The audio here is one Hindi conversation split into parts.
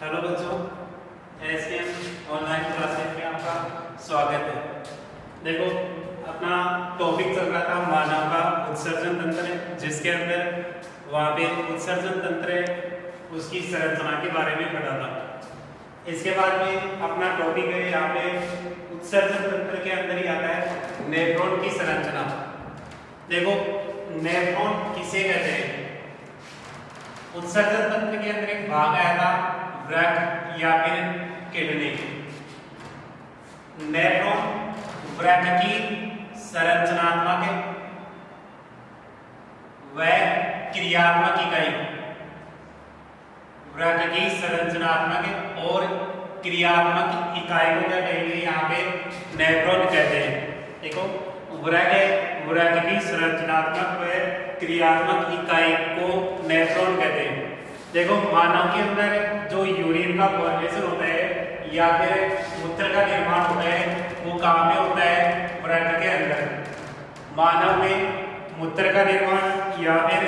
हेलो बच्चों, एसकेएम ऑनलाइन क्लासेस में आपका स्वागत है। देखो, अपना टॉपिक चल रहा था मानव का उत्सर्जन तंत्र, जिसके अंदर वहाँ पे उत्सर्जन तंत्र उसकी संरचना के बारे में पढ़ा था। इसके बाद में अपना टॉपिक है यहाँ पे उत्सर्जन तंत्र के अंदर ही आता है नेफ्रॉन की संरचना। देखो, नेफ्रॉन किसे कहते हैं? उत्सर्जन तंत्र के अंदर एक भाग आया था वृक्क या फिर किडनी। नेफ्रॉन वृक्क की संरचनात्मक व क्रियात्मक इकाई, वृक्क की संरचनात्मक और क्रियात्मक इकाई को क्या कहेंगे? यहाँ पे नेफ्रॉन कहते हैं। देखो, वृक्क की संरचनात्मक व क्रियात्मक इकाई को नेफ्रॉन कहते हैं। देखो, मानव के अंदर जो यूरिन का फॉर्मेशन होता है या फिर मूत्र का निर्माण होता है, वो कहाँ पे होता है? वृक्क के अंदर। मानव में मूत्र का निर्माण या फिर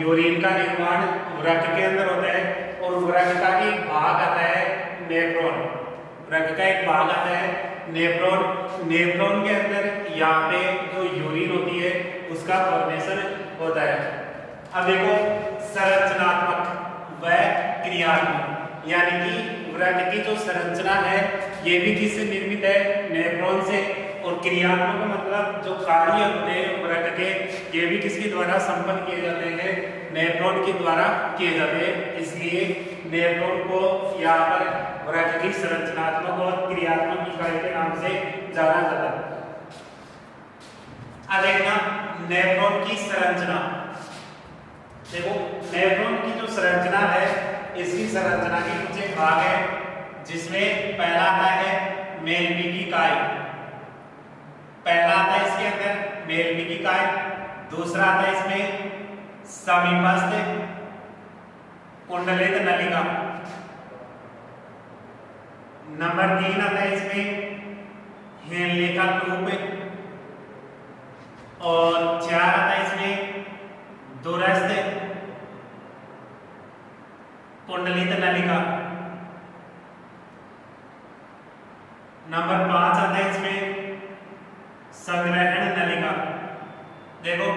यूरिन का निर्माण वृक्क के अंदर होता है और वृक्क का एक भाग आता है नेफ्रॉन। वृक्क का एक भाग आता है नेफ्रॉन। नेफ्रॉन के अंदर यहाँ पे जो यूरिन होती है उसका फॉर्मेशन होता है। अब देखो, संरचनात्मक व क्रियात्मक, यानी कि वृक्क की जो संरचना है ये भी किससे निर्मित है? नेफ्रॉन से। और क्रियात्मक मतलब जो कार्य होते हैं वृक्क के, ये भी किसके द्वारा संपन्न किए जाते हैं? नेफ्रॉन के द्वारा किए जाते हैं। इसलिए नेफ्रॉन को यहाँ पर वृक्क की संरचनात्मक और क्रियात्मक इकाई के नाम से जाना जाता है। अब देखना, नेफ्रॉन की संरचना। देखो, नेफ्रॉन की जो संरचना है, इसकी संरचना के कुछ एक भाग है, जिसमें पहला आता है मेलमिकी काय। पहला आता है इसके अंदर मेलमिकी काय। दूसरा आता है इसमें समीपस्थ कुंडलित नलिका। नंबर 3 आता है इसमें हेनले का ट्यूब। और 4 आता है इसमें दूरस्थ कुंडलित नलिका। नंबर 5 आता है इसमें संग्रहण नलिका। देखो,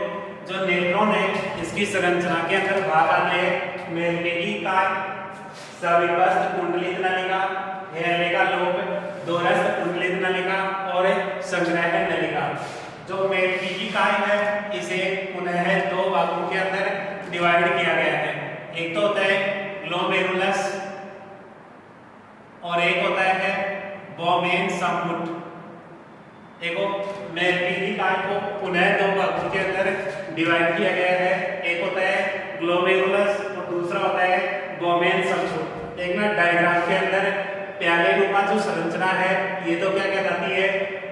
जो नेफ्रॉन है इसकी संरचना के अंदर भाग आते हैं मेलमिकी काय, समीपस्थ कुंडलित नलिका, हेनले का लोब, दूरस्थ कुंडलित नलिका और संग्रहण नलिका। जो मेलमिकी काय है, इसे पुनः 2 भागों के अंदर डिवाइड किया गया है। एक तो होता है ग्लोमेरुलस और एक होता है बोमेन संपुट। देखो, मेलमिकी काय को पुनः 2 भागों के अंदर डिवाइड किया गया है। एक होता है ग्लोमेरुलस और दूसरा होता है बोमेन संपुट। देखना, डायग्राम के अंदर प्याले नुमा जो संरचना है ये तो क्या कहलाती है?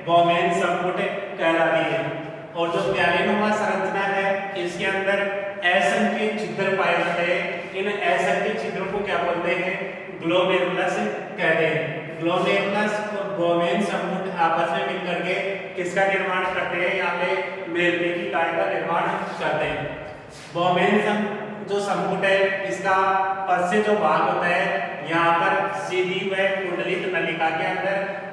बोमेन संपुट कहलाती है। और जो प्याले नुमा संरचना है इसके अंदर असंख्य छिद्र पाए जाते हैं। इन असंख्य छिद्रों को क्या बोलते हैं? ग्लोमेरुलस कहते हैं। ग्लोमेरुलस और बोमेन संपुट आपस में मिलकर के किसका निर्माण करते हैं? यहाँ पे मेलमिकी काय का निर्माण करते हैं। बोमेन जो संपुट है, इसका पद से जो भाग होता है यहाँ पर सीधी व कुंडलित नलिका के अंदर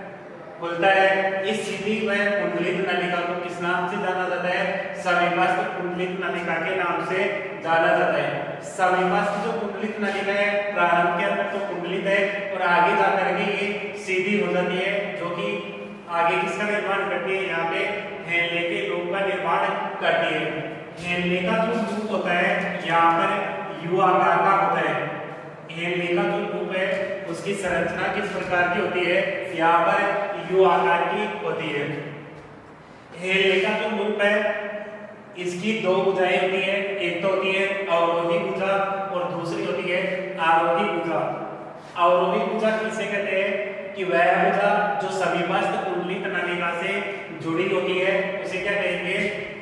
खुलता है। इस सीधी व कुंडलित नलिका को किस नाम से जाना जाता है? समीपस्थ कुंडलित नलिका के नाम से जाना जाता है। समीपस्थ जो कुंडलित नलिका है, प्रारंभ के अंदर तो कुंडलित है और आगे जाकर के ये सीधी हो जाती है, जो कि आगे किसका निर्माण करती है? यहाँ पे हेनले के लोब का निर्माण करती है। हेनले का जो लूप होता है यहाँ पर यू आकार का होता है। हेनले का जो लूप है उसकी संरचना किस प्रकार की होती है? यहाँ पर यू आकार की होती है। हेनले का जो लूप है इसकी 2 भुजाएं होती है। एक तो होती है अवरोही भुजा और दूसरी होती है आरोही भुजा। अवरोही भुजा किसे कहते हैं? कि वह भुजा जो समीपस्थ कुंडलित नलिका से जुड़ी होती है उसे क्या कहेंगे?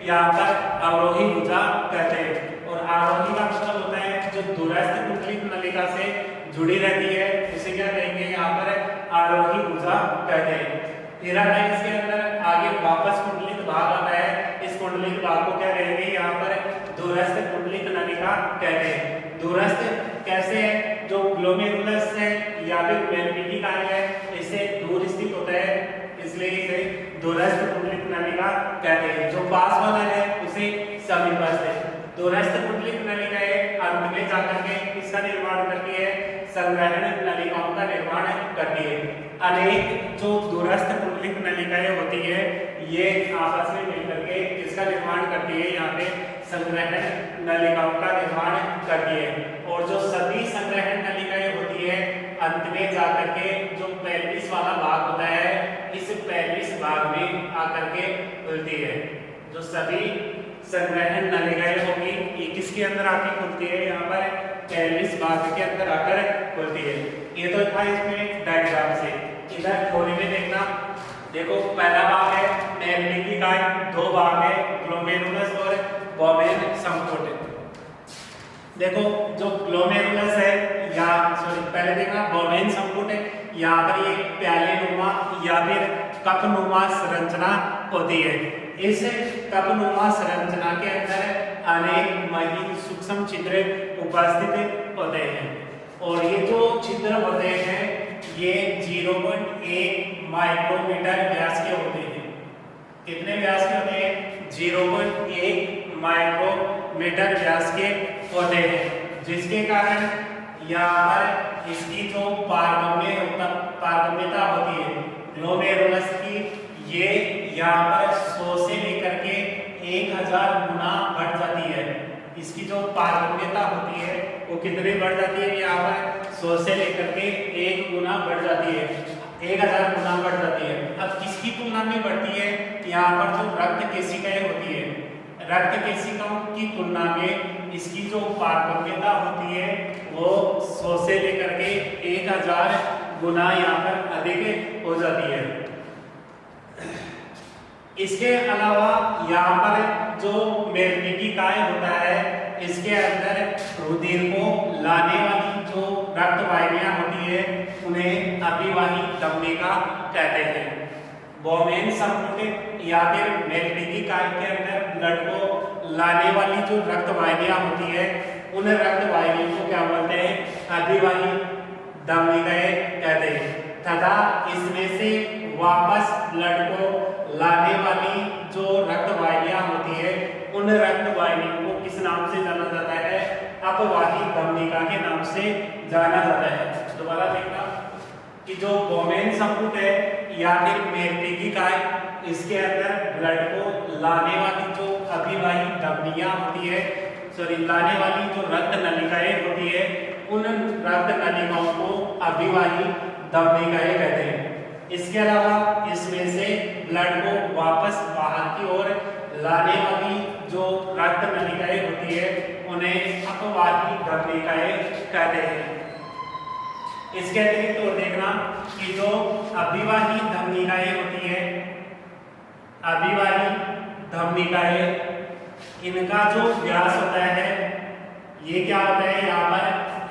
यहाँ पर अवरोही भुजा कहते हैं। और आरोही का मतलब होता है जो दूरस्थ कुंडलित नलिका से जुड़ी रहती है, उसे क्या कहेंगे? यहाँ पर आरोही भुजा कहते हैं। फिर आता है इसके अंदर आगे वापस कुंडलित भाग आता है। इस कुंडलित भाग को क्या कहेंगे? यहाँ पर दूरस्थ कुंडलित नलिका कहते हैं। दूरस्थ कैसे है, जो ग्लोमेरुलस है या फिर मेलपीटी काय है इससे दूर स्थित होता है, इसलिए इसे दूरस्थ कुंडलिक नलिका कहते हैं। जो पास वाला है उसे समीपस्थ है। दूरस्थ कुंडलिक नलिकाएं अंत में जाकर के किसका निर्माण करती है, संग्रहण नलिकाओं का निर्माण करती है। अनेक जो दूरस्थ कुंडलिक नलिकाएं होती है ये आपस में मिलकर के किसका निर्माण करती है, यहाँ पे संग्रहण नलिकाओं का निर्माण करती है। और जो सभी संग्रहण नलिकाएं होती है अंत में जाकर के जो पेल्विस वाला भाग होता है इस पेल्विस भाग में आकर के खुलती है। जो सभी संग्रहण नलिकाएं होगी ये किसके अंदर आके खुलती है, यहाँ पर पेल्विस भाग के अंदर आकर खुलती है। ये तो था इसमें डायग्राम से। इधर थोड़ी में देखना, देखो पहला भाग है मेलपीटी काय, दो भाग है ग्लोमेरुलस और बोमेन संपुट। देखो जो ग्लोमेरुलस है या पहले देखना बोमेन संपुट है, यहाँ पर ये प्याले नुमा या फिर कपनुमा संरचना होती है। इस कपनुमा संरचना के अंदर अनेक महीन सूक्ष्म छिद्र उपस्थित होते हैं और ये जो छिद्र होते हैं ये 0.1 माइक्रोमीटर व्यास के होते हैं। कितने व्यास के होते हैं, 0.1 माइक्रोमीटर व्यास के होते हैं, जिसके कारण यहाँ पर इसकी जो पारगम्यता होती है ग्लोमेरुलस की ये यहाँ पर 100 से लेकर के 1000 गुना बढ़ जाती है। इसकी जो पारगम्यता होती है वो कितनी बढ़ जाती है, यहाँ पर 100 से लेकर के 1 गुना बढ़ जाती है, 1000 गुना बढ़ जाती है। अब किसकी तुलना में बढ़ती है, यहाँ पर जो रक्त केशिकाएं होती है रक्त केशिकाओं की तुलना में इसकी जो पारगम्यता होती है वो 100 से लेकर के 1000 गुना यहाँ पर अधिक हो जाती है। इसके अलावा यहाँ पर जो मेलपीटी काय होता है इसके अंदर रुधिर को लाने वाली जो रक्त वाहिनियां होती है उन्हें अभिवाही धमनिका कहते हैं। बोमेन संपुट या फिर मेलपीटी काय के अंदर ब्लड को लाने वाली जो रक्त वाहिनियां होती है उन रक्त वाहिनियों को क्या बोलते हैं, अभिवाही धमनिकाएं कहते हैं। तथा इसमें से वापस ब्लड को लाने वाली जो रक्त वाहिनियां होती है उन रक्त वाहिनियों को किस नाम से जाना जाता है, अपवाही धमनिका के नाम से जाना जाता है। दोबारा देखना कि जो बोमेन संपुट है या फिर मेलपीटी काय इसके अंदर ब्लड को लाने वाली जो अभिवाही धमनियां होती है लाने वाली जो रक्त नलिकाएं होती है उन रक्त नलिकाओं को अभिवाही धमनिकाएं कहते हैं। इसके अलावा इसमें से ब्लड को वापस बाहर की ओर लाने वाली जो रक्त नलिकाएं होती है उन्हें अपवाही धमनिकाएं कहते हैं। इसके अतिरिक्त और देखना कि जो अभिवाही धमनिकाएं होती है, अभिवाही धमनिकाएं इनका जो व्यास होता है ये क्या होता है, यहाँ पर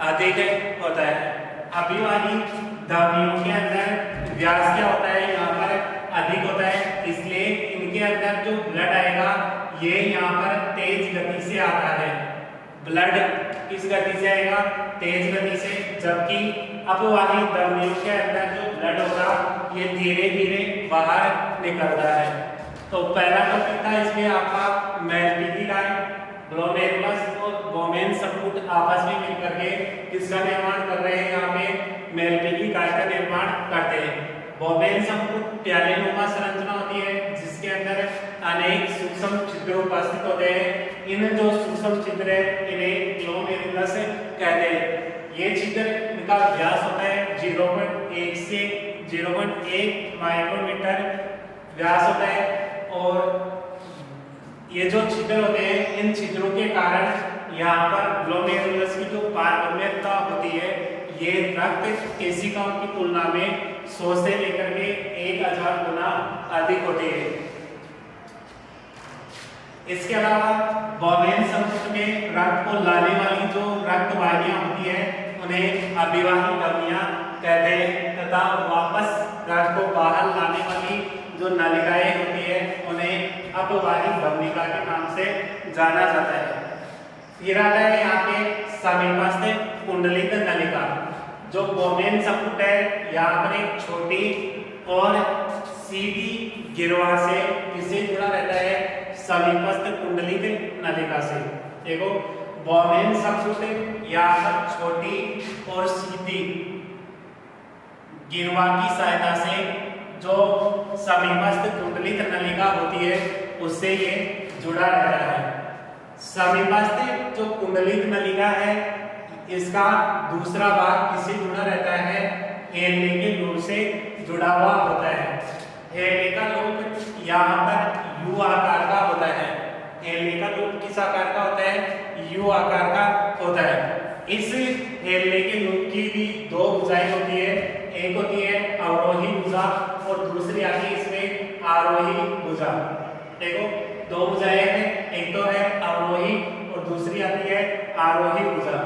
अधिक होता है। अभिवाही धमनियों के अंदर व्यास क्या होता है, यहाँ पर अधिक होता है, इसलिए इनके अंदर जो ब्लड आएगा ये यहाँ पर तेज गति से आता है। ब्लड किस गति से आएगा, तेज गति से, जबकि अपवाही धमनियों के अंदर जो ब्लड होगा ये धीरे धीरे बाहर निकलता है। तो पहला टॉपिक था इसमें आपका मेलपीटी काय, ग्लोमेरुलस और बोमेन संपुट आपस में मिलकर के किसका निर्माण कर रहे हैं, यहाँ पे मेलपीटी काय का निर्माण करते हैं। बोमेन संपुट प्यालेनुमा संरचना होती है जिसके अंदर अनेक सूक्ष्म छिद्र उपस्थित होते हैं। इन जो सूक्ष्म छिद्र है इन्हें ग्लोमेरुलस कहते हैं। ये छिद्र इनका व्यास होता है 0.1 से 0.1 माइक्रोमीटर व्यास होता है और ये जो छिद्र होते हैं इन छिद्रों के कारण यहाँ पर ग्लोमेरुलस की जो पारगम्यता होती है ये रक्त केशिकाओं की तुलना में 100 से लेकर के 1000 गुना अधिक होती है। इसके अलावा बोमेन संपुट में रक्त को लाने वाली जो रक्त वाहिनियां होती है उन्हें अभिवाही धमनियां कहते हैं तथा वापस रक्त को बाहर लाने वाली जो नलिकाएं होती है उन्हें अपवाही धमनिका के नाम से जाना जाता है। फिर आता है यहाँ पे समीपस्थ कुंडलित नलिका। जो बोमेन संपुट है यहाँ पर एक छोटी और सीधी गिरवा से किससे जुड़ा रहता है, समीपस्थ कुंडलित नलिका से। देखो बोमेन संपुट यहाँ पर छोटी और सीधी गिरवा की सहायता से जो समीपस्थ कुंडलित नलिका होती है उससे ये जुड़ा रहता है। समीपस्थ जो कुंडलित नलिका है इसका दूसरा भाग किससे जुड़ा रहता है, हेलने के लूप से जुड़ा हुआ होता है। हेलने का लूप यहाँ पर यू आकार का होता है। हेलने का लूप किस आकार का होता है, यू आकार का होता है। इस हेलने के लूप की भी दो भुजाएं होती है, एक होती है अवरोही भुजा और दूसरी आती है इसमें आरोही भुजा। देखो दो भुजाएं हैं, एक तो है अवरोही और दूसरी आती है आरोही भुजा।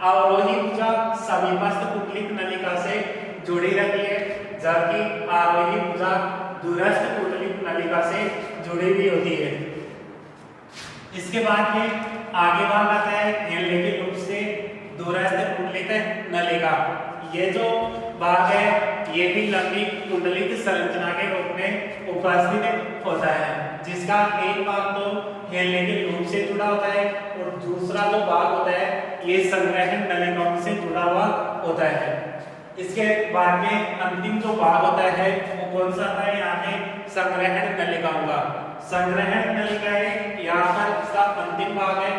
अवरोही भुजा समीपस्थ कुंडलित नलिका से जुड़ी रहती है, जबकि आरोही भुजा दूरस्थ कुंडलित नलिका से जुड़ी हुई होती है। इसके बाद में आगे भाग आता है हेलने के लूप से दूरस्थ कुंडलित नलिका। ये जो भाग है ये भी लंबी कुंडलित संरचना के रूप में उपस्थित होता है, जिसका एक भाग तो हेलने के लूप से जुड़ा होता है और दूसरा जो भाग होता है ये संग्रहण नलिकाओं से जुड़ा हुआ होता है। इसके बाद में अंतिम जो भाग होता है वो कौन सा था, यहाँ पे संग्रहण नलिकाओं का। संग्रहण नलिकाएं यहाँ पर इसका अंतिम भाग है।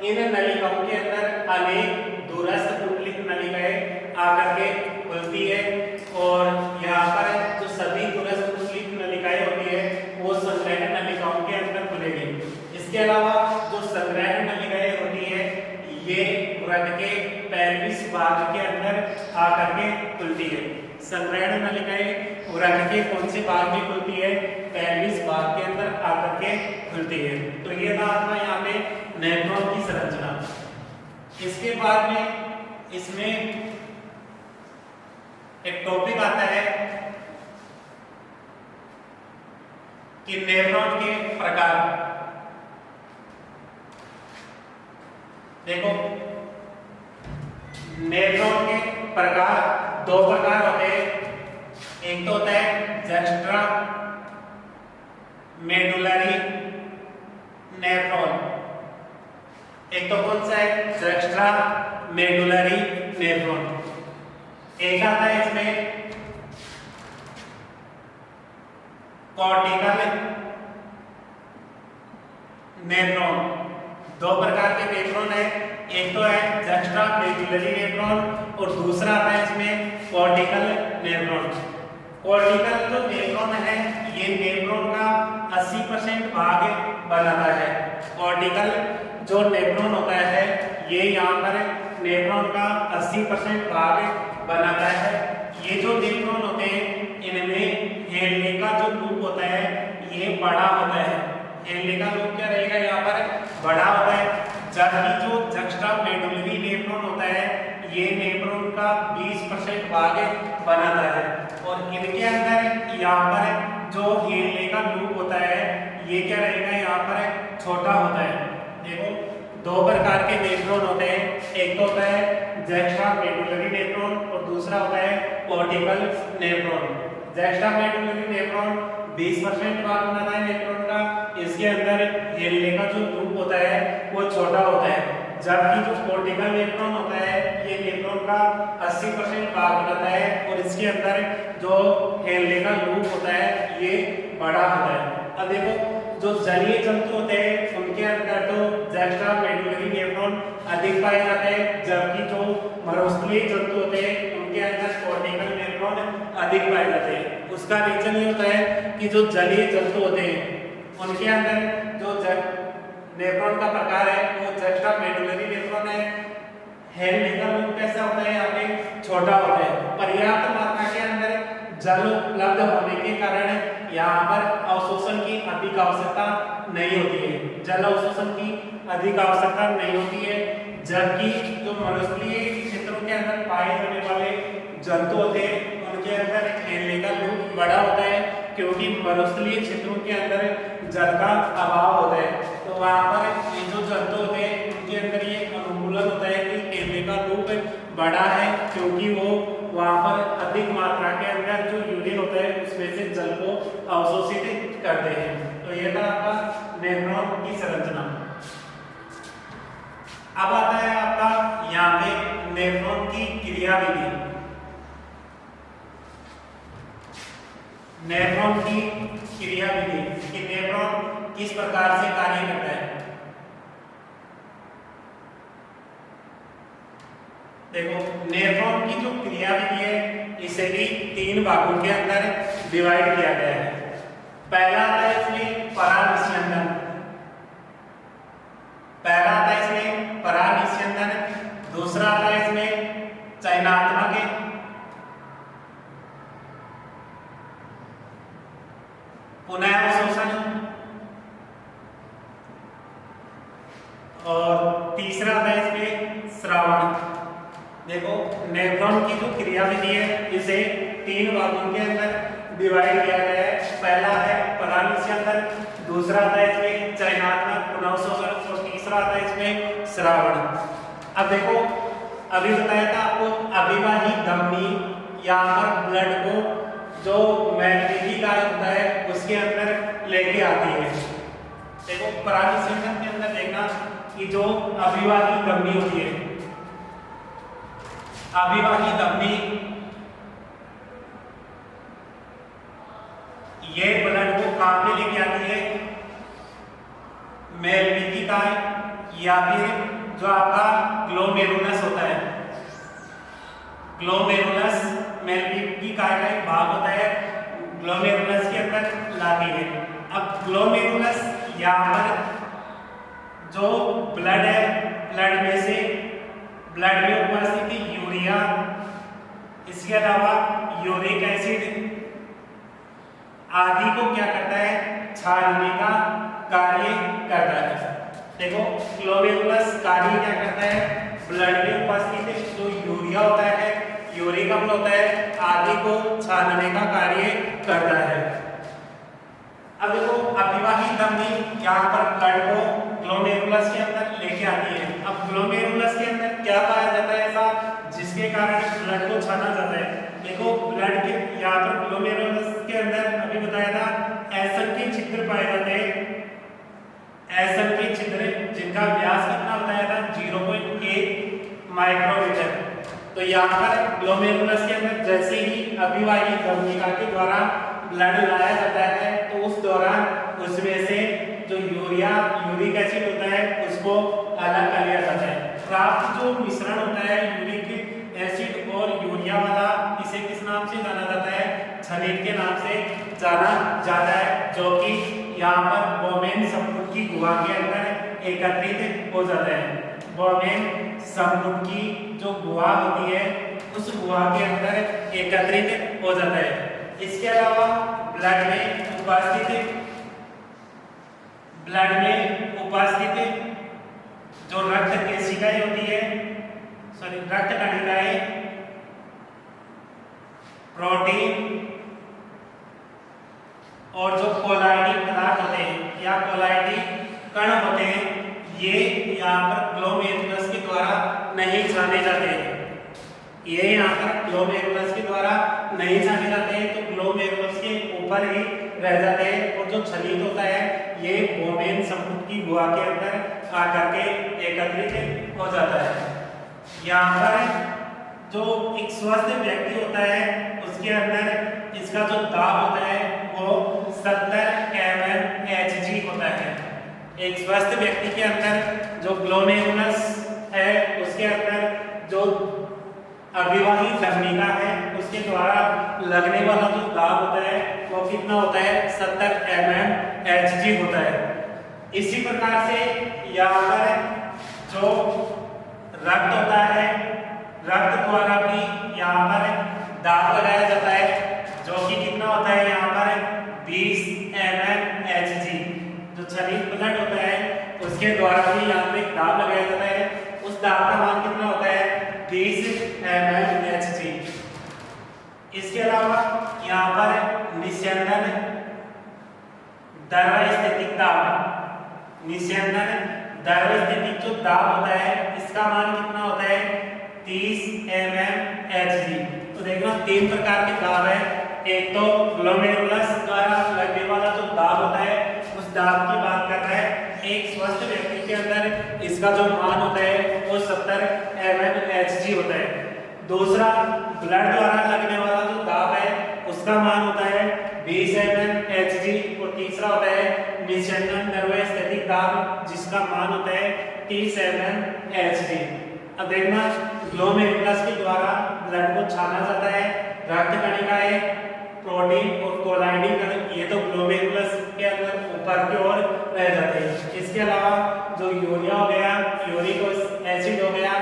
इन नलिकाओं के अंदर अनेक दूरस्थ कुंडलित नलिकाएं आकर के खुलती है और यहाँ पर जो सभी दूरस्थ कुंडलित नलिकाएं होती है वो संग्रहण नलिकाओं के अंदर खुलेगी। इसके अलावा जो संग्रहण नलिकाएं होती है ये व्रत के पैल्विस भाग के अंदर आकर के खुलती है। संग्रहण नलिकाएं व्रत के कौन से भाग में खुलती है, पैल्विस भाग के अंदर आकर के खुलती है। तो ये था आपका यहाँ पे नेफ्रॉन की संरचना। इसके बाद में इसमें एक टॉपिक आता है कि नेफ्रॉन के प्रकार। देखो नेफ्रॉन के प्रकार दो प्रकार होते हैं। एक तो होता है जस्ट्रा मेडुलरी नेफ्रॉन, एक तो कौन सा है जस्ट्रा मेडुलरी नेफ्रॉन। एक आता है इसमें कॉर्टिकल नेफ्रॉन। दो प्रकार के नेफ्रॉन है, एक तो है जस्ट्रा मेडुलरी नेफ्रॉन और दूसरा आता है इसमें कॉर्टिकल नेफ्रॉन। कॉर्टिकल जो नेफ्रॉन है ये नेफ्रॉन का 80% भाग बनाता है। कॉर्टिकल जो नेफ्रॉन होता है ये यहाँ पर नेफ्रॉन का 80% भाग बनाता है। ये जो नेफ्रॉन होते हैं इनमें हेलने का जो लूप होता है ये बड़ा होता है। हेलने का लूप क्या रहेगा, यहाँ पर बड़ा होता है, जबकि जो जस्ट्रा मेडुलरी नेफ्रॉन होता है ये नेफ्रॉन का 20% भाग बनाता है। और इनके अंदर यहाँ पर जो हेलने का लूप होता है ये क्या रहेगा, यहाँ पर छोटा होता है। देखो दो प्रकार के नेफ्रॉन होते हैं, एक तो होता है जस्ट्रा मेडुलरी नेफ्रॉन और दूसरा होता है कॉर्टिकल नेफ्रॉन। जस्ट्रा मेडुलरी नेफ्रॉन 20% भाग बनाता है नेफ्रॉन का, इसके अंदर हेलने का जो लूप होता है वो छोटा होता है, जबकि जो कॉर्टिकल नेफ्रॉन होता है ये नेफ्रॉन का 80% भाग बनाता है और इसके अंदर जो हेलने का लूप होता है ये बड़ा होता है। अब देखो जो जलीय जंतु होते हैं उनके अंदर तो जस्ट्रा मेडुलरी नेफ्रॉन अधिक पाए जाते हैं, जबकि जो मरुस्थलीय जंतु होते हैं उनके अंदर कॉर्टिकल नेफ्रॉन अधिक पाए जाते हैं। उसका रीजन ये होता है कि जो जलीय जंतु होते हैं उनके अंदर जो नेफ्रॉन का प्रकार है वो जस्ट्रा मेडुलरी नेफ्रॉन है। हेलने का लूप कैसा होता है, यहाँ पे छोटा होता है। पर्याप्त मात्रा के अंदर जल उपलब्ध होने के कारण यहाँ पर अवशोषण की अधिक आवश्यकता नहीं होती है, जल अवशोषण की अधिक आवश्यकता नहीं होती है। जबकि जो मरुस्थलीय क्षेत्रों के अंदर पाए जाने वाले जंतु होते हैं उनके अंदर हेलने का लूप बड़ा होता है, क्योंकि मरुस्थलीय क्षेत्रों के अंदर जल का अभाव होता है। तो वहाँ पर ये जो जंतु होते हैं उनके अंदर ये अनुकूलन होता है कि बड़ा है क्योंकि वो वहाँ पर अधिक मात्रा के अंदर जो यूरिन होता है उसमें से जल को अवशोषित करते हैं। तो ये था आपका नेफ्रॉन की संरचना। अब आता है आपका यहाँ पे नेफ्रॉन की क्रियाविधि। नेफ्रॉन की क्रियाविधि कि नेफ्रॉन किस प्रकार से कार्य करता है। देखो, नेफ्रॉन की जो क्रियाविधि है इसे भी 3 भागों के अंदर डिवाइड किया गया है। पहला आता है इसमें परानिस्यंदन, दूसरा आता है इसमें चयनात्मक, पुनः अवशोषण, और तीसरा आता है इसमें श्रावण। देखो, नेफ्रॉन की जो क्रियाविधि है इसे 3 भागों के अंदर डिवाइड किया गया है। पहला है परानिस्यंदन, दूसरा आता है इसमें चयनात्मक पुनः अवशोषण, और तीसरा आता है इसमें श्रावण। अब देखो, अभी बताया था आपको अभिवाही धमनी यहाँ पर ब्लड को जो मैग्नेटिक कार्य होता है उसके अंदर लेके आती है। देखो, परानिस्यंदन के अंदर देखना कि जो अभिवाही धमनी होती है, अभिवाही धमनी ये ब्लड को कहां पे लेके आती है, मेलविकिकाय या फिर जो आपका ग्लोमेरुलस होता है, ग्लोमेरुलस मेलविकिकाय का एक भाग होता है, ग्लोमेरुलस के अंदर लाती है। अब ग्लोमेरुलस यहाँ पर जो ब्लड है, ब्लड में से ब्लड में उपस्थित यूरिया, इसके अलावा यूरिक एसिड आदि को क्या करता है, छानने का कार्य करता है। देखो, ग्लोमेरुलस कार्य क्या करता है, ब्लड में उपस्थित जो यूरिया होता है, यूरिक अम्ल होता है आदि को छानने का कार्य करता है। अब देखो, अभिवाही धमनी यहाँ पर ब्लड को ग्लोमेरुलस के अंदर लेके आती है। अब ग्लोमेरुलस के अंदर क्या पाया जाता है ऐसा जिसके कारण ब्लड को छाना जाता है। देखो, ब्लड के यहाँ पर ग्लोमेरुलस के अंदर अभी बताया था असंख्य छिद्र पाए जाते हैं, असंख्य छिद्र जिनका व्यास कितना बताया था 0.1 माइक्रोमीटर। तो यहाँ पर ग्लोमेरुलस के अंदर जैसे ही अभिवाही धमनिका के द्वारा ब्लड लाया जाता है तो उस दौरान उसमें से जो यूरिक एसिड होता है उसको अलग कर लिया जाता है। प्राप्त जो मिश्रण होता है यूरिक एसिड और यूरिया वाला, इसे किस नाम से जाना जाता है, छलित के नाम से जाना जाता है, जो कि यहाँ पर बोमेन संपुट की गुहा के अंदर एकत्रित हो जाता है। बोमेन संपुट की जो गुहा होती है उस गुहा के अंदर एकत्रित हो जाता है। इसके अलावा ब्लड में उपस्थित जो रक्त केशिकाएं होती है, रक्त कणिकाएं, प्रोटीन और जो कोलाइडी पदार्थ होते हैं या कोलाइडी कण होते हैं, ये यहाँ पर ग्लोमेरुलस के द्वारा नहीं छाने जाते हैं। ये यहाँ पर ग्लोमेरुलस के द्वारा नहीं छाने जाते हैं, तो ग्लोमेरुलस के ऊपर ही रह जाते हैं और जो छलित होता है ये बोमेन संपुट की गुहा के अंदर आकर के एकत्रित हो जाता है। यहाँ पर जो एक स्वस्थ व्यक्ति होता है उसके अंदर इसका जो दाब होता है वो 70 mmHg होता है। एक स्वस्थ व्यक्ति के अंदर जो ग्लोमेरुलस है उसके अंदर जो अभिवाही धमनिका है उसके द्वारा लगने वाला जो दाब होता है वो कितना होता है, 70 mmHg होता है। इसी प्रकार से यहाँ पर जो रक्त होता है, रक्त द्वारा भी यहाँ पर दाब लगाया जाता है, जो कि कितना होता है यहाँ पर 20 mmHg। जो छलित ब्लड होता है उसके द्वारा भी यहाँ पे दाब लगाया जाता है, उस दाब का मान कितना होता है 20 mmHg। इसके अलावा यहाँ पर निस्यंदन द्रवस्थितिक दाब, निस्यंदन द्रवस्थितिक जो दाब होता है इसका मान कितना होता है 30 mmHg। तो देखना 3 प्रकार के दाब है। एक तो ग्लोमेरुलस द्वारा लगने वाला जो दाब होता है उस दाब की बात कर रहा है। एक स्वस्थ व्यक्ति के अंदर इसका जो मान होता है वो 70 mmHg होता है। दूसरा ब्लड द्वारा लगने वाला जो दाब है उसका मान होता है 20 mmHg। और तीसरा होता है निस्यंदन नर्वस्थितिक दाब जिसका मान होता है 30 mmHg। अब देखना ग्लोमेरुलस के द्वारा ब्लड को छाना जाता है। रक्त कणिकाएं, प्रोटीन और कोलाइडिन कण ये तो ग्लोमेरुलस के अंदर ऊपर की ओर रह जाते हैं। इसके अलावा जो यूरिया हो गया, यूरिक एसिड हो गया,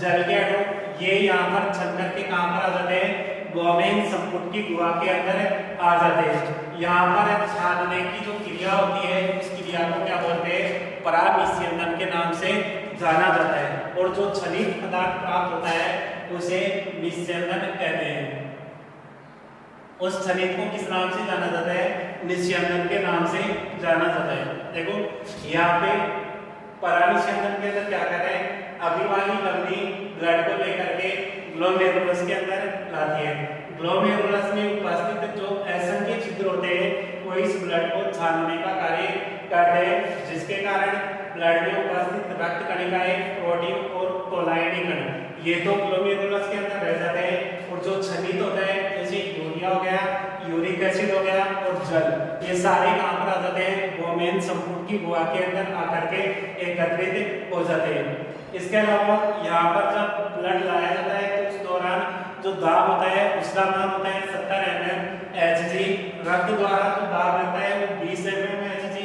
जल के अणु ये यहाँ पर छन करके कहाँ पर आ जाते हैं, बोमेन संपुट की गुहा के अंदर आ जाते हैं। यहाँ पर छानने की जो क्रिया होती है उस क्रिया को क्या बोलते हैं, परागनिस्यंदन के नाम से जाना जाता है। और जो छनित पदार्थ प्राप्त होता है उसे निस्यंदन कहते हैं। उस छनित को किस नाम से जाना जाता है, निस्यंदन के नाम से जाना जाता है। देखो यहाँ पे परागनिस्यंदन के अंदर क्या कर रहे हैं, अभिवाही ग्रंथि ब्लड को लेकर के ग्लोमेरुलस के अंदर लाती है। ग्लोमेरुलस में उपस्थित जो असंख्य छिद्र होते हैं वो इस ब्लड को छानने का कार्य करते हैं, जिसके कारण ब्लड में उपस्थित रक्त कणिकाएं, प्रोटीन और कोलाइडिन कण ये तो ग्लोमेरुलस के अंदर रह जाते हैं। और जो छनित होता है जैसे यूरिया हो गया, यूरिक एसिड हो गया और जल, ये सारे कहाँ पर आ जाते हैं, बोमेन संपुट की गुहा के अंदर आकर के एकत्रित हो जाते हैं। इसके अलावा यहाँ पर जब ब्लड लाया जाता है तो उस दौरान जो दाब होता है उसका मान होता है 70 mmHg। रक्त द्वारा जो दाब रहता है वो 20 mmHg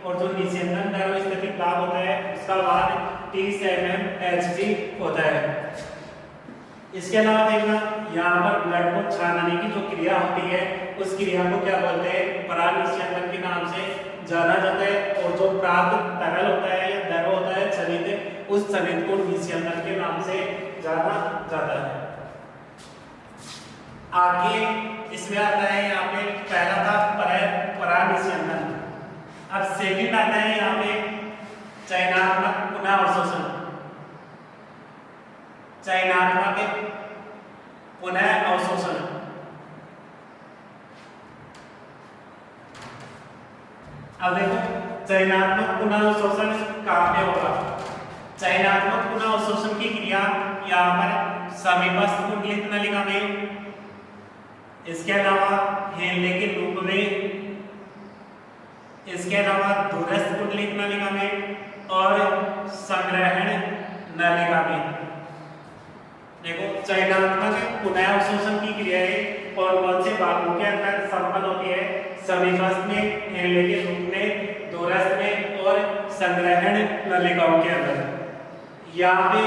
और जो निस्यंदन नर्वस्थितिक दाब होता है उसका मान 30 mmHg होता है। इसके अलावा देखना यहाँ पर ब्लड को छानने की जो क्रिया होती है उस क्रिया को क्या बोलते हैं, परागनिस्यंदन के नाम से जाना जाता है। और जो प्राप्त तरल होता है या द्रव होता है छनित, उस छनित को निस्यंदन के नाम से जाना जाता है। आगे इसमें आता है यहाँ पे पहला था परागनिस्यंदन। अब सेकंड आता है यहाँ पे चयनात्मक पुनः अवशोषण। चयनात्मक पुनः अवशोषण अब देखो चयनात्मक पुनः अवशोषण कहाँ पे होगा। चयनात्मक पुनः अवशोषण की क्रिया यहाँ पर समीपस्थ कुंडलित नलिका में, इसके अलावा हेनले के रूप में, इसके अलावा दूरस्थ कुंडलित नलिका में और संग्रहण नलिका में। देखो चयनात्मक पुनः अवशोषण की क्रियाएं कौन कौन से भागों के अंदर संपन्न होती है, समीपस्थ में, हेनले के रूप में, दूरस्थ में और संग्रहण नलिकाओं के अंदर। यहाँ पे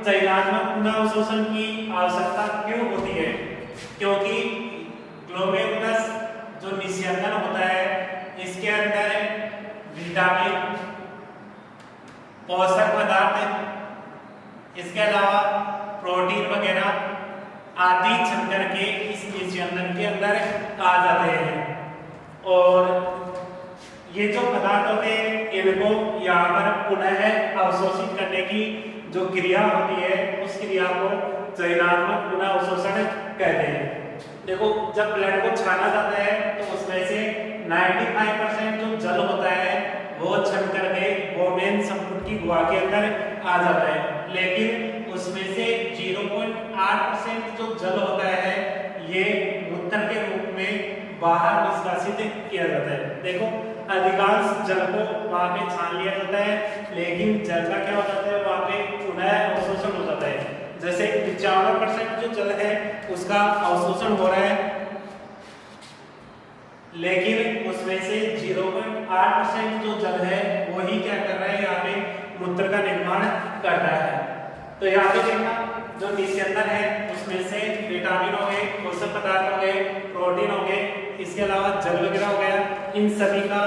चयनात्मक पुनः अवशोषण की आवश्यकता क्यों होती है, क्योंकि ग्लोमेरुलस जो निस्यंदन होता है इसके अंदर विटामिन, पोषक पदार्थ, इसके अलावा प्रोटीन वगैरह आदि छन करके इस निस्यंदन के अंदर आ जाते हैं। और ये जो पदार्थ होते हैं इनको यहाँ पर पुनः अवशोषित करने की जो क्रिया होती है उस क्रिया को चयनात्मक पुनः अवशोषण कहते हैं। देखो जब ब्लड को छाना जाता है तो उसमें से 95% जो जल होता है वो छन करके बोमेन संपुट की गुहा के अंदर आ जाता है, लेकिन उसमें से 0.8% जो जल होता है ये मूत्र के रूप में बाहर निष्कासित किया जाता है। देखो अधिकांश जल को वहां पे छान लिया जाता है, लेकिन जल का क्या हो जाता है वहां पे पुनः अवशोषण हो जाता है। जैसे 95% जो जल है उसका अवशोषण हो रहा है, लेकिन उसमें से 0.8% जो जल है वही क्या कर रहा है, यहाँ पे मूत्र का निर्माण कर रहा है। तो यहाँ पे देखना जो निस्यंदन है उसमें से विटामिन हो गए, पोषक पदार्थ हो गए, प्रोटीन हो गए, इसके अलावा जल वगैरह हो गया, इन सभी का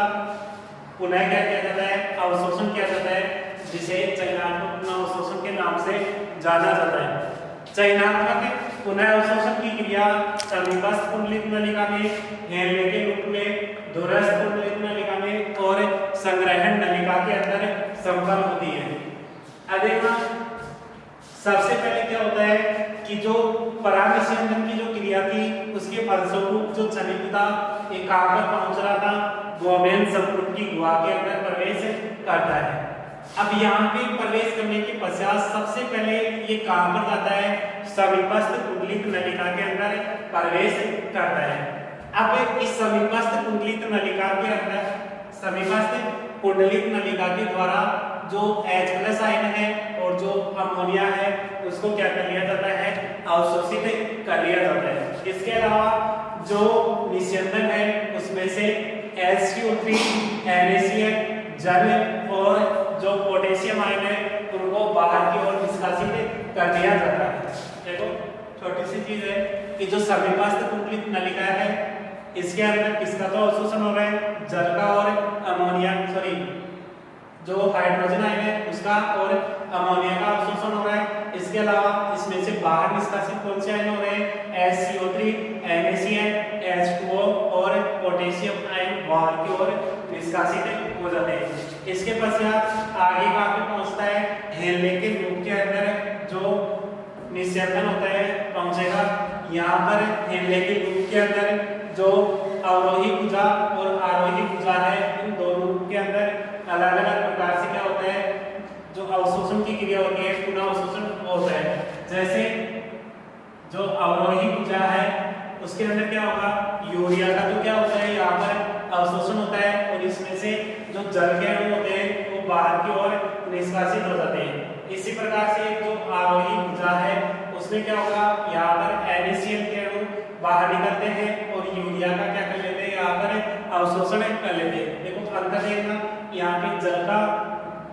पुनः क्या किया जाता है, अवशोषण किया जाता है, जिसे चयनात्मक पुनः अवशोषण के नाम से जाना जाता है। चयनात्मक पुनः अवशोषण की क्रिया समीपस्थ कुंडलित नलिका में, हेनले के रूप में, दूरस्थ कुंडलित नलिका में और संग्रहण नलिका के अंदर संपन्न होती है। अब देखना सबसे पहले क्या होता है कि जो परागनिषेचन की जो क्रिया थी उसके फलस्वरूप जो चलिता एक काकर पहुंच रहा था गोमेन संपुट की गुहा के अंदर प्रवेश करता है। अब यहाँ पे प्रवेश करने के पश्चात सबसे पहले ये कहाँ पर जाता है, समीपस्थ कुंडलित नलिका के अंदर प्रवेश करता है। अब इस समीपस्थ कुंडलित नलिका के अंदर, समीपस्थ कुंडलित नलिका के द्वारा जो H+ आयन है और जो अमोनिया है उसको क्या कर लिया जाता है, अवशोषित कर लिया जाता है। इसके अलावा जो निस्यंदन है उसमें से HCO3, NaCl, जल और जो पोटेशियम आयन है उनको बाहर की ओर निष्कासित कर दिया जाता है। देखो छोटी सी चीज है कि जो समीपस्थ कुंडलित नलिका है इसके अंदर किसका तो अवशोषण हो रहा है, जल का और अमोनिया, सॉरी जो हाइड्रोजन आयन है उसका और अमोनिया का अवशोषण हो रहा है। इसके अलावा इसमें से बाहर निष्कासित कौन से आयन हो रहे हैं, HCO3, NaCl, H2O और पोटेशियम आयन बाहर की ओर निष्कासित हो जाते हैं। इसके पश्चात आगे कहाँ पे पहुंचता है, हेनले के लूप के अंदर जो निस्यंदन होता है पहुंचेगा। यहाँ पर हेनले के लूप के अंदर जो अवरोही भुजा और आरोही भुजा है इन दोनों के अंदर अलग अलग प्रकार से क्या होता है, जो अवशोषण की क्रिया होती है पुनः अवशोषण होता है। जैसे जो अवरोही भुजा है उसके अंदर क्या होगा, यूरिया का तो क्या होता है यहाँ पर अवशोषण होता है और इसमें से जो जल के अणु होते हैं वो बाहर की ओर निष्कासित हो जाते हैं। इसी प्रकार से जो आरोही भुजा है उसमें क्या होगा, यहाँ पर NaCl के अणु बाहर निकलते हैं और यूरिया का क्या कर लेते हैं, यहाँ पर अवशोषण कर लेते हैं। देखो अंतर देखना, यहाँ पे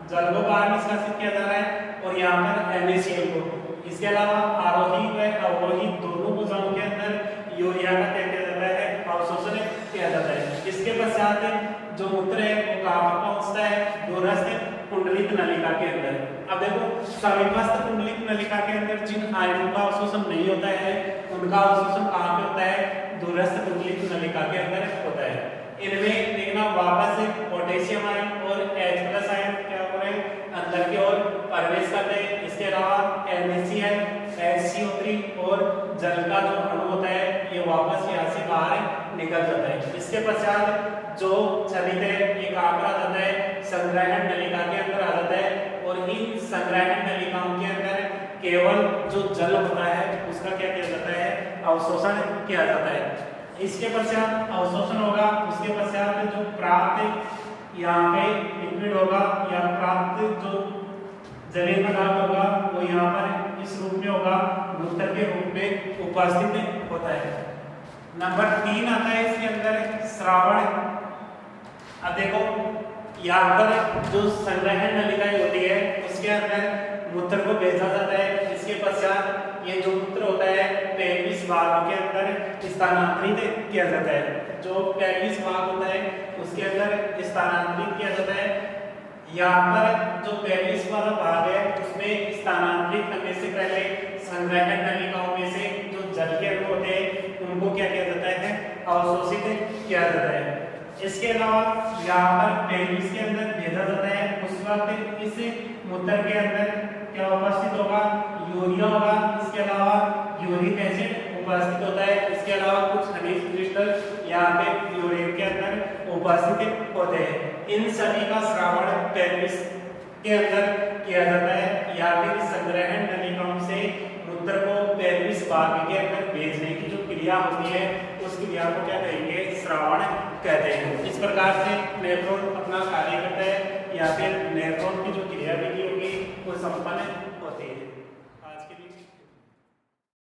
जल को बाहर निष्कासित किया जा रहा है और यहाँ पर NaCl को। इसके अलावा आरोही व अवरोही दोनों भुजाओं के अंदर यूरिया का क्या किया जाता है, अवशोषण किया जाता है। इसके पश्चात जो मूत्र है वो कहाँ पर पहुंचता है, दूरस्थ कुंडलित नलिका के अंदर। अब देखो समीपस्थ कुंडलित नलिका के अंदर जिन आयनों का अवशोषण नहीं होता है उनका अवशोषण कहाँ पे होता है, दूरस्थ कुंडलित नलिका के अंदर होता है। इनमें देखना वापस पोटेशियम आयन और H+ आयन क्या हो रहे हैं, अंदर की ओर प्रवेश करते हैं। इसके अलावा NaCl, HCO3 और जल का जो अणु होता है ये वापस यहाँ से बाहर निकल जाता है। इसके पश्चात जो चलित है ये कहाँ पर आ जाता है, संग्रहण नलिका के अंदर आ जाता है और इन संग्रहण नलिकाओं के अंदर केवल जो जल होता है उसका क्या किया जाता है, अवशोषण किया जाता है। इसके पश्चात अवशोषण होगा, उसके पश्चात जो प्राप्त यहाँ पे लिक्विड होगा या प्राप्त जो जलीय पदार्थ होगा वो यहाँ पर इस रूप में होगा, मूत्र के रूप में उपस्थित होता है। नंबर 3 आता है इसके अंदर श्रावण। अब देखो यहाँ पर जो संग्रहण नलिकाएं होती है उसके अंदर मूत्र को भेजा जाता है। इसके पश्चात ये जो मूत्र होता है पेल्विस भाग के अंदर स्थानांतरित किया जाता है। जो पेल्विस भाग होता है उसके अंदर स्थानांतरित किया जाता है। यहाँ पर जो पेल्विस वाला भाग है उसमें स्थानांतरित करने से पहले संग्रहण नलिकाओं में से जो जल के अणु होते हैं उनको क्या किया जाता है, अवशोषित किया जाता है। इसके अलावा यहाँ पर पेल्विस के अंदर भेजा जाता है। उस वक्त इस मूत्र के अंदर क्या उपस्थित होगा, यूरिया होगा। इसके अलावा यूरिक एसिड उपस्थित होता है। इसके अलावा कुछ खनिज क्रिस्टल यहाँ पे यूरिन के अंदर उपस्थित होते हैं। इन सभी का श्रावण पेल्विस के अंदर किया जाता है या फिर संग्रहण नलिकाओं से मूत्र को पेल्विस भाग के अंदर भेजने की जो क्रिया होती है उस क्रिया को क्या कहेंगे, श्रावण कहते हैं। इस प्रकार से नेफ्रॉन अपना कार्य करता है या फिर नेफ्रॉन की जो क्रिया विधि होगी वो संपन्न होती है। आज के लिए